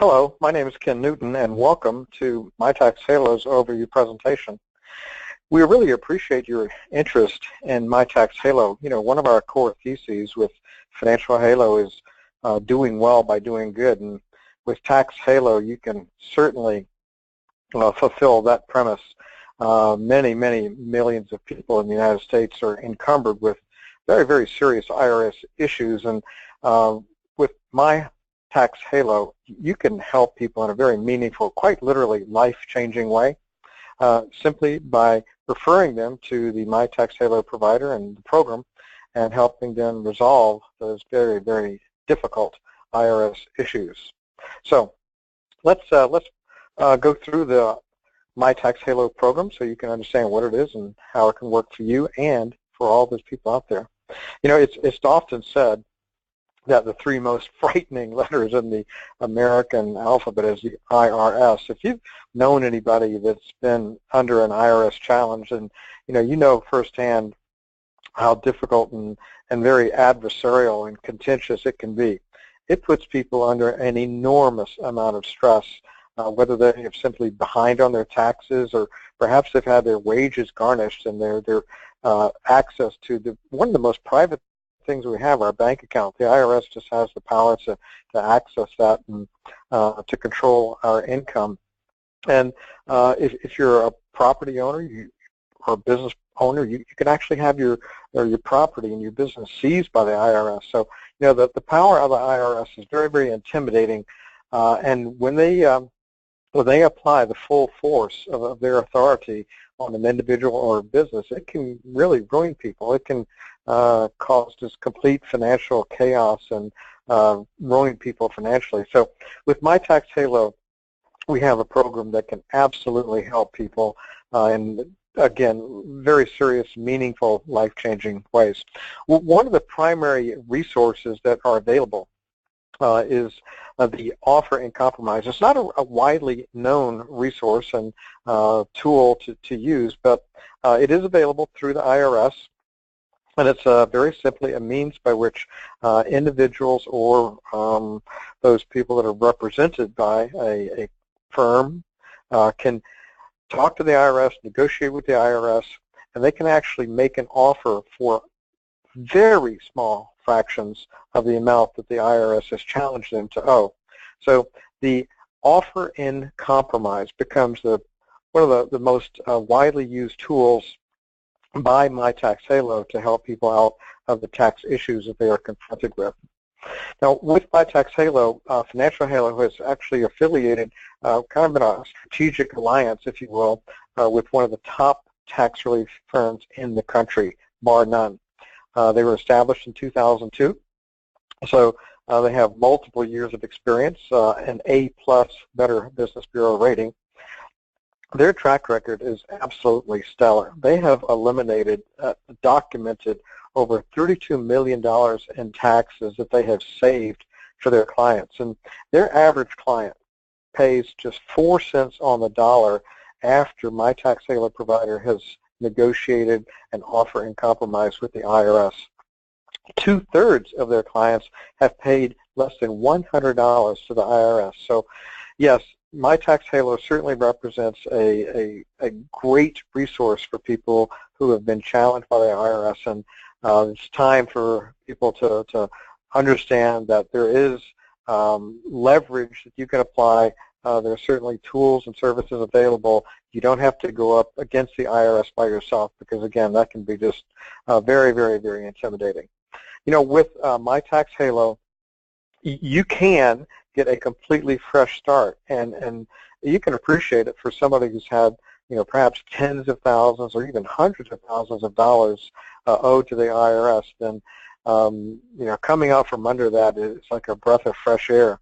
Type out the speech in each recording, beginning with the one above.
Hello, my name is Ken Newton, and welcome to MyTaxHalo's Overview presentation. We really appreciate your interest in MyTaxHalo. You know, one of our core theses with Financial Halo is doing well by doing good, and with TaxHalo, you can certainly fulfill that premise. Many millions of people in the United States are encumbered with very serious IRS issues, and with MyTaxHalo, you can help people in a very meaningful, quite literally life-changing way, simply by referring them to the MyTaxHalo provider and the program and helping them resolve those very difficult IRS issues. So let's go through the MyTaxHalo program so you can understand what it is and how it can work for you and for all those people out there. You know, it's often said that the three most frightening letters in the American alphabet is the IRS. If you've known anybody that's been under an IRS challenge, and you know firsthand how difficult and very adversarial and contentious it can be. It puts people under an enormous amount of stress, whether they are simply behind on their taxes or perhaps they've had their wages garnished and their access to one of the most private things we have, our bank account. The IRS just has the power to access that and to control our income. And if you're a property owner or a business owner, you can actually have your property and your business seized by the IRS. So the power of the IRS is very intimidating, and when they apply the full force of their authority on an individual or a business, it can really ruin people. It can cause just complete financial chaos and ruin people financially. So with MyTaxHalo, we have a program that can absolutely help people in, again, very serious, meaningful, life-changing ways. One of the primary resources that are available is the offer and compromise. It's not a widely known resource and tool to use, but it is available through the IRS, and it's very simply a means by which individuals or those people that are represented by a firm can talk to the IRS, negotiate with the IRS, and they can actually make an offer for very small fractions of the amount that the IRS has challenged them to owe. So the offer in compromise becomes one of the most widely used tools by MyTaxHalo to help people out of the tax issues that they are confronted with. Now, with MyTaxHalo, Financial Halo has actually affiliated kind of in a strategic alliance, if you will, with one of the top tax relief firms in the country, bar none. They were established in 2002, so they have multiple years of experience, an A+ Better Business Bureau rating. Their track record is absolutely stellar. They have eliminated, documented over $32 million in taxes that they have saved for their clients. And their average client pays just 4 cents on the dollar after MyTaxHalo provider has negotiated an offer in compromise with the IRS. 2/3 of their clients have paid less than $100 to the IRS. So, yes, MyTaxHalo certainly represents a great resource for people who have been challenged by the IRS, and it's time for people to understand that there is leverage that you can apply. There are certainly tools and services available. You don't have to go up against the IRS by yourself because, again, that can be just very intimidating. You know, with MyTaxHalo, you can get a completely fresh start, and you can appreciate it for somebody who's had, perhaps tens of thousands or even hundreds of thousands of dollars owed to the IRS. Then, coming out from under that is like a breath of fresh air.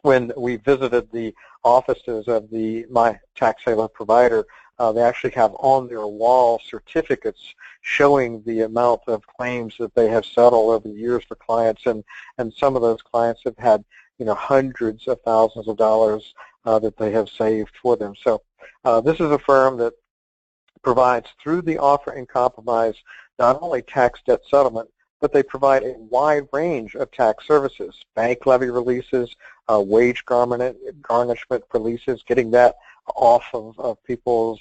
When we visited the offices of the MyTaxHalo provider, they actually have on their wall certificates showing the amount of claims that they have settled over the years for clients, and some of those clients have had hundreds of thousands of dollars that they have saved for them. So this is a firm that provides, through the offer and compromise, not only tax debt settlement, but they provide a wide range of tax services, bank levy releases, wage garnishment for leases, getting that off of people's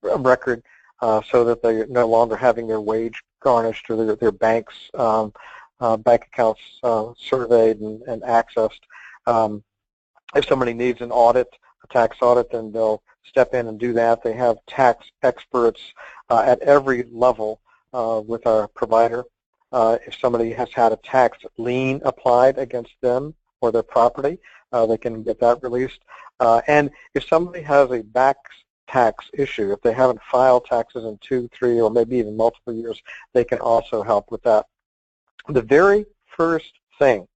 record so that they're no longer having their wage garnished or their bank accounts surveyed and accessed. If somebody needs an audit, a tax audit, then they'll step in and do that. They have tax experts at every level with our provider. If somebody has had a tax lien applied against them or their property, they can get that released. And if somebody has a back tax issue, if they haven't filed taxes in 2, 3, or maybe even multiple years, they can also help with that. The very first thing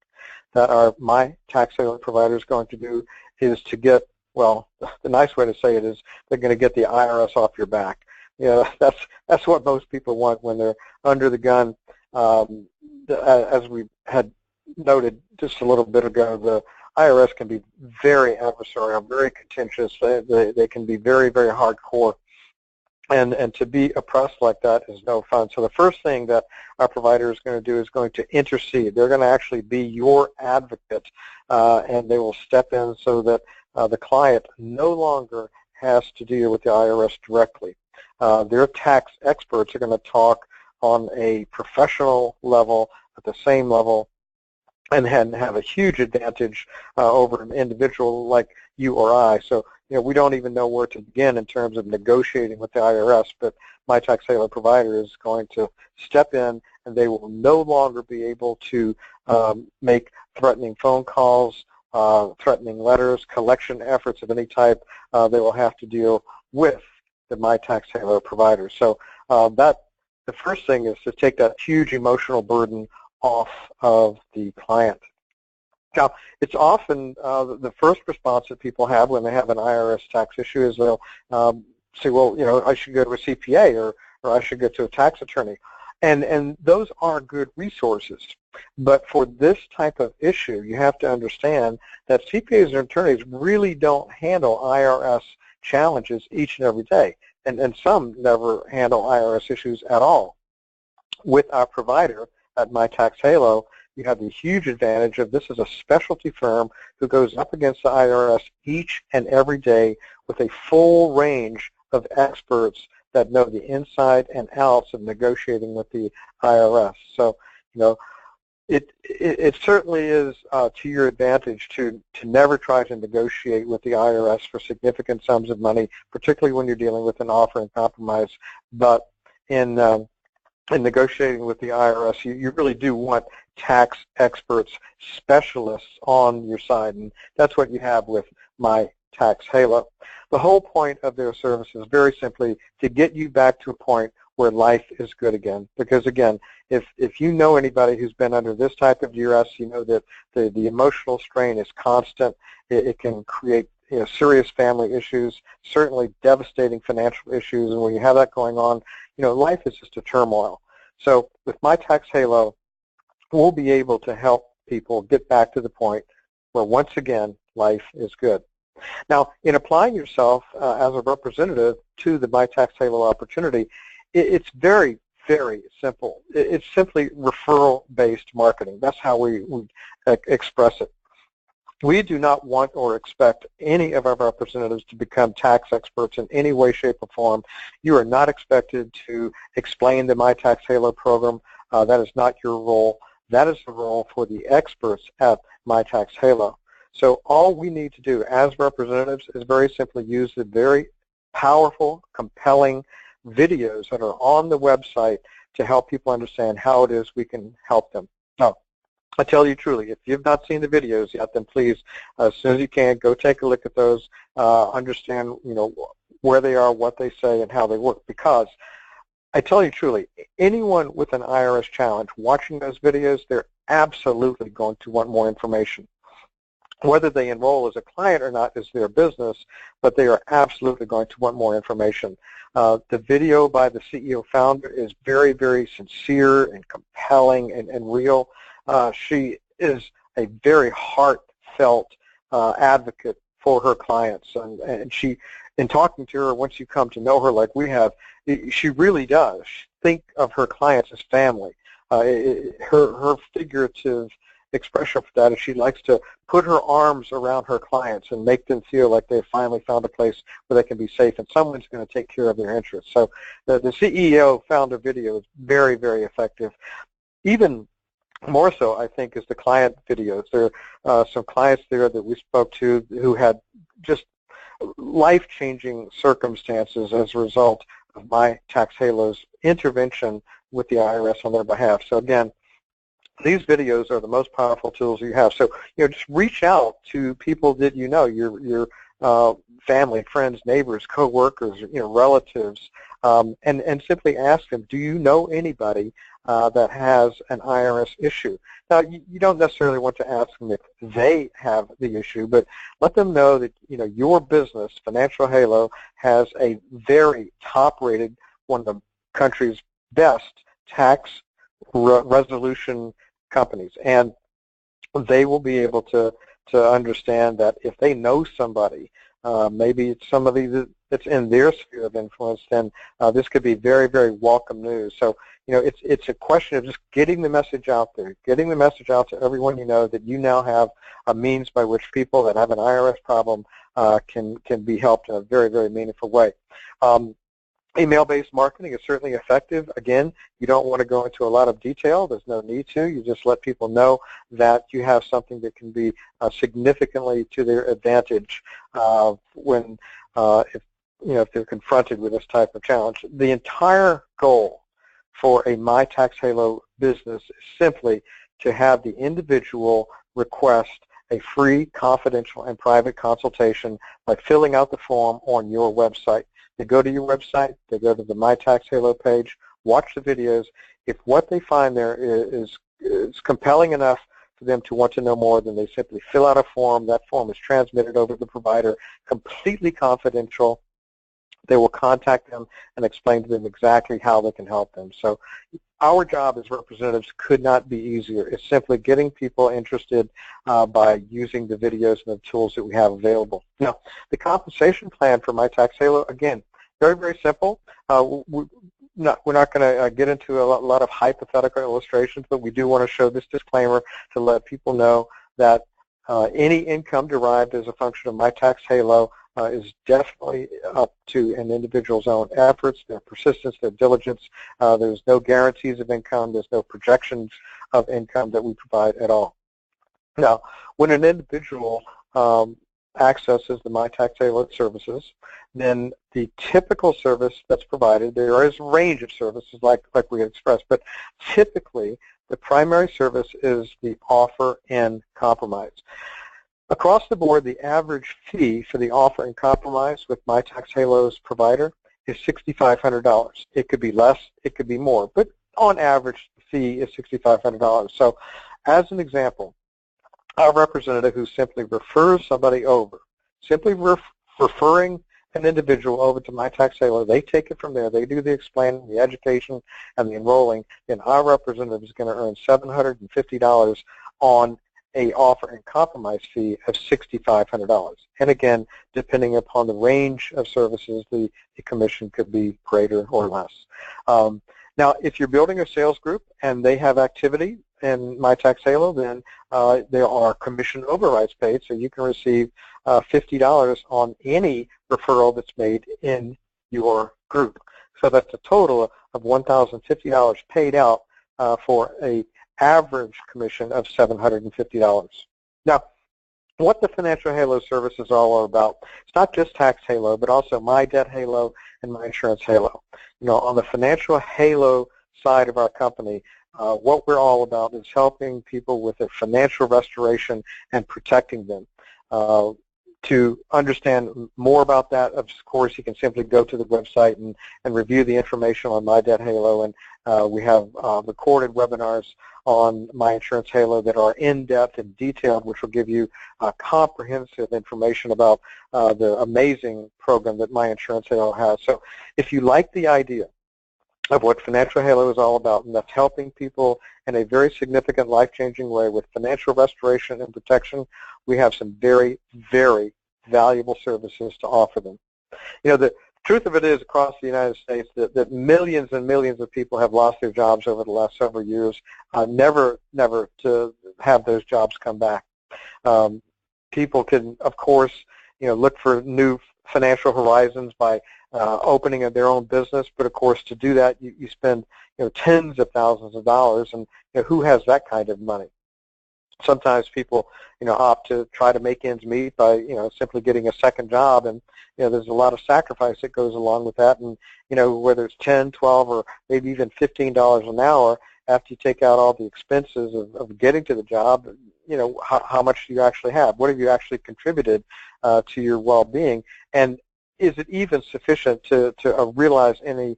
that our MyTaxHalo provider is going to do is to get, well, the nice way to say it is they're going to get the IRS off your back. You know, that's what most people want when they're under the gun. As we had noted just a little bit ago, the IRS can be very adversarial, very contentious. They can be very, very hardcore. And to be oppressed like that is no fun. So the first thing that our provider is going to do is going to intercede. They're going to actually be your advocate, and they will step in so that the client no longer has to deal with the IRS directly. Their tax experts are going to talk on a professional level, at the same level, and have a huge advantage over an individual like you or I. So, you know, we don't even know where to begin in terms of negotiating with the IRS, but MyTaxHalo provider is going to step in, and they will no longer be able to make threatening phone calls, threatening letters, collection efforts of any type. They will have to deal with the MyTaxHalo provider. So the first thing is to take that huge emotional burden off of the client. Now, it's often the first response that people have when they have an IRS tax issue is they'll say, well, you know, I should go to a CPA or I should go to a tax attorney. And those are good resources. But for this type of issue, you have to understand that CPAs and attorneys really don't handle IRS challenges each and every day. And some never handle IRS issues at all. With our provider at MyTaxHalo, you have the huge advantage of this is a specialty firm who goes up against the IRS each and every day with a full range of experts that know the inside and outs of negotiating with the IRS. So, you know, it certainly is to your advantage to never try to negotiate with the IRS for significant sums of money, particularly when you're dealing with an offer and compromise. But in negotiating with the IRS, you really do want tax experts, specialists on your side, and that's what you have with MyTaxHalo. The whole point of their service is very simply to get you back to a point where life is good again. Because again, if you know anybody who's been under this type of duress, you know that the emotional strain is constant. It can create, you know, serious family issues, certainly devastating financial issues, and when you have that going on, you know, life is just a turmoil. So with MyTaxHalo, we'll be able to help people get back to the point where once again life is good. Now, in applying yourself as a representative to the MyTaxHalo opportunity, it's very, very simple. It's simply referral-based marketing. That's how we express it. We do not want or expect any of our representatives to become tax experts in any way, shape, or form. You are not expected to explain the MyTaxHalo program. That is not your role. That is the role for the experts at MyTaxHalo. So all we need to do as representatives is very simply use the very powerful, compelling videos that are on the website to help people understand how it is we can help them. Now, I tell you truly, if you've not seen the videos yet, then please, as soon as you can, go take a look at those, understand, you know, where they are, what they say, and how they work. Because I tell you truly, anyone with an IRS challenge watching those videos, they're absolutely going to want more information. Whether they enroll as a client or not is their business, but they are absolutely going to want more information. The video by the CEO founder is very, very sincere and compelling and real. She is a very heartfelt advocate for her clients, and she, in talking to her, once you come to know her like we have, she really does think of her clients as family. Her figurative expression for that is she likes to put her arms around her clients and make them feel like they've finally found a place where they can be safe and someone's going to take care of their interests. So the CEO founder video is very, very effective. Even more so, I think, is the client videos. There are some clients there that we spoke to who had just life-changing circumstances as a result of MyTaxHalo's intervention with the IRS on their behalf. So again, these videos are the most powerful tools you have. So, just reach out to people that you know, your family, friends, neighbors, co-workers, relatives, and simply ask them, do you know anybody that has an IRS issue? Now, you don't necessarily want to ask them if they have the issue, but let them know that, your business, Financial Halo, has a very top-rated, one of the country's best tax resolution companies, and they will be able to understand that if they know somebody, maybe it's somebody that's in their sphere of influence, then this could be very, very welcome news. So, it's a question of just getting the message out there, getting the message out to everyone you know that you now have a means by which people that have an IRS problem can be helped in a very, very meaningful way. Email-based marketing is certainly effective. Again, you don't want to go into a lot of detail. There's no need to. You just let people know that you have something that can be significantly to their advantage when, if they're confronted with this type of challenge. The entire goal for a MyTaxHalo business is simply to have the individual request a free, confidential, and private consultation by filling out the form on your website. They go to your website, they go to the MyTaxHalo page, watch the videos. If what they find there is compelling enough for them to want to know more, then they simply fill out a form. That form is transmitted over to the provider, completely confidential. They will contact them and explain to them exactly how they can help them. So our job as representatives could not be easier. It's simply getting people interested by using the videos and the tools that we have available. Now, the compensation plan for MyTaxHalo, again, very, very simple. We're not going to get into a lot of hypothetical illustrations, but we do want to show this disclaimer to let people know that any income derived as a function of MyTaxHalo is definitely up to an individual's own efforts, their persistence, their diligence. There's no guarantees of income. There's no projections of income that we provide at all. Now, when an individual accesses the MyTaxHalo services, then the typical service that's provided, there is a range of services like we had expressed, but typically the primary service is the offer and compromise. Across the board, the average fee for the offer and compromise with MyTaxHalo's provider is $6,500. It could be less, it could be more, but on average, the fee is $6,500. So as an example, our representative who simply refers somebody over, simply referring an individual over to MyTaxHalo, they take it from there, they do the explaining, the education, and the enrolling, then our representative is going to earn $750 on a offer and compromise fee of $6,500. And again, depending upon the range of services, the commission could be greater or less. Now, if you're building a sales group and they have activity in MyTaxHalo, then there are commission overrides paid, so you can receive $50 on any referral that's made in your group. So that's a total of $1,050 paid out for a average commission of $750. Now, what the Financial Halo services all are about, it's not just Tax Halo, but also My Debt Halo and My Insurance Halo. On the Financial Halo side of our company, what we're all about is helping people with their financial restoration and protecting them. To understand more about that, of course, you can simply go to the website and review the information on My Debt Halo, and we have recorded webinars on My Insurance Halo that are in-depth and detailed, which will give you comprehensive information about the amazing program that My Insurance Halo has. So if you like the idea of what Financial Halo is all about, and that's helping people in a very significant life-changing way with financial restoration and protection, we have some very, very valuable services to offer them. The truth of it is, across the United States, that millions and millions of people have lost their jobs over the last several years, never to have those jobs come back. People can, of course, look for new financial horizons by opening their own business, but of course, to do that, you spend tens of thousands of dollars, and who has that kind of money? Sometimes people, opt to try to make ends meet by, simply getting a second job, and there's a lot of sacrifice that goes along with that, and whether it's 10, 12, or maybe even $15 an hour, after you take out all the expenses of getting to the job, how much do you actually have? What have you actually contributed to your well-being? And is it even sufficient to realize any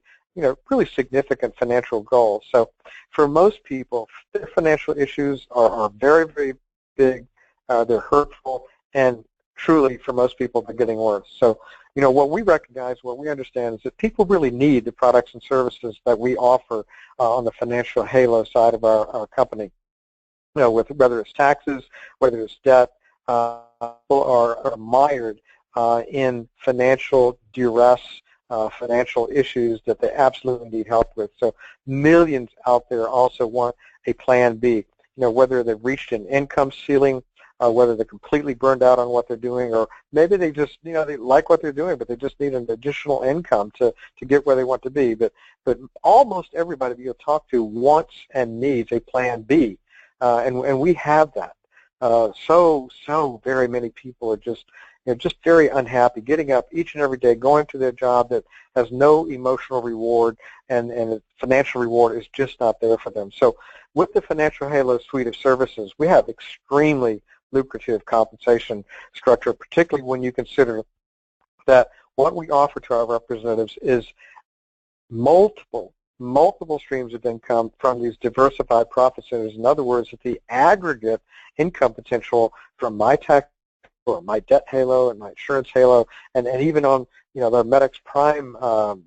really significant financial goals? So for most people, their financial issues are very, very big. They're hurtful, and truly, for most people, they're getting worse. So, what we recognize, what we understand is that people really need the products and services that we offer on the financial halo side of our company. With whether it's taxes, whether it's debt, people are mired in financial duress, financial issues that they absolutely need help with. So millions out there also want a plan B. Whether they've reached an income ceiling, whether they're completely burned out on what they're doing, or maybe they just, they like what they're doing, but they just need an additional income to get where they want to be. But almost everybody that you'll talk to wants and needs a plan B, and we have that. So very many people are just very unhappy, getting up each and every day, going to their job that has no emotional reward, and the financial reward is just not there for them. So with the Financial Halo suite of services, we have extremely lucrative compensation structure, particularly when you consider that what we offer to our representatives is multiple streams of income from these diversified profit centers. In other words, that the aggregate income potential from MyTax or MyDebtHalo and MyInsuranceHalo, and even on the Medix Prime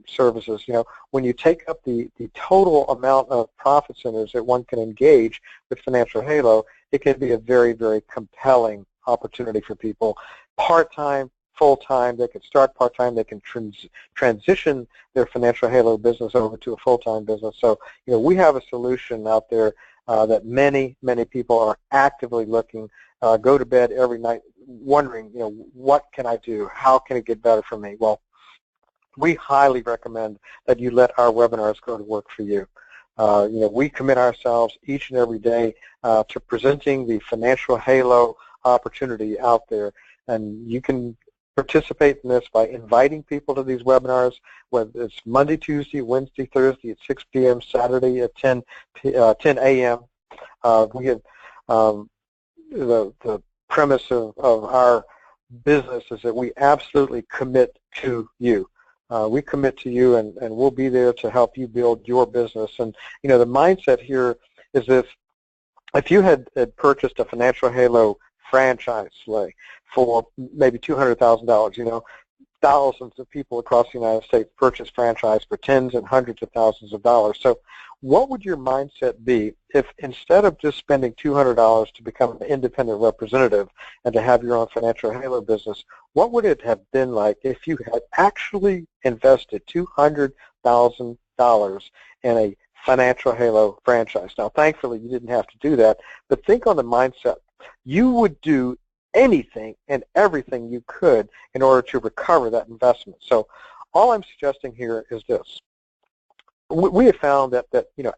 services, when you take up the total amount of profit centers that one can engage with Financial Halo, it can be a very, very compelling opportunity for people. Part-time, full-time, they can start part-time, they can transition their Financial Halo business over to a full-time business. So, we have a solution out there that many, many people are actively looking, go to bed every night wondering, what can I do? How can it get better for me? Well, we highly recommend that you let our webinars go to work for you. We commit ourselves each and every day to presenting the Financial Halo opportunity out there, and you can participate in this by inviting people to these webinars, whether it's Monday, Tuesday, Wednesday, Thursday at 6 p.m., Saturday at 10 a.m. We have the premise of our business is that we absolutely commit to you. We commit to you, and we'll be there to help you build your business. And the mindset here is if you had purchased a Financial Halo franchise, like for maybe $200,000, thousands of people across the United States purchase franchise for tens and hundreds of thousands of dollars. So what would your mindset be if instead of just spending $200 to become an independent representative and to have your own Financial Halo business, what would it have been like if you had actually invested $200,000 in a Financial Halo franchise? Now, thankfully, you didn't have to do that, but think on the mindset. You would do anything and everything you could in order to recover that investment. So all I'm suggesting here is this. We have found that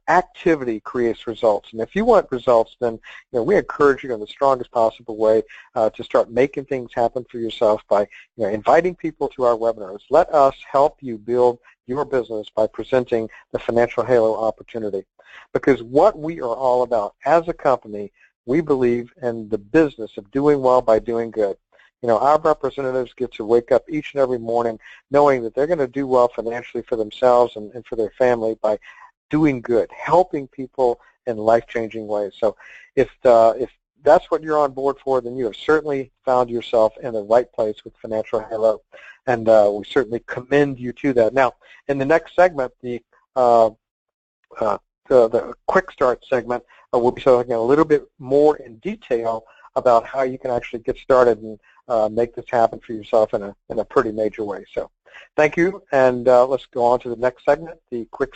activity creates results, and if you want results, then we encourage you in the strongest possible way to start making things happen for yourself by inviting people to our webinars. Let us help you build your business by presenting the Financial Halo opportunity, because what we are all about as a company, we believe in the business of doing well by doing good. Our representatives get to wake up each and every morning knowing that they're going to do well financially for themselves and for their family by doing good, helping people in life-changing ways. So if that's what you're on board for, then you have certainly found yourself in the right place with Financial Halo, and we certainly commend you to that. Now, in the next segment, the quick start segment, we'll be talking a little bit more in detail about how you can actually get started and make this happen for yourself in a pretty major way. So thank you, and let's go on to the next segment, the quick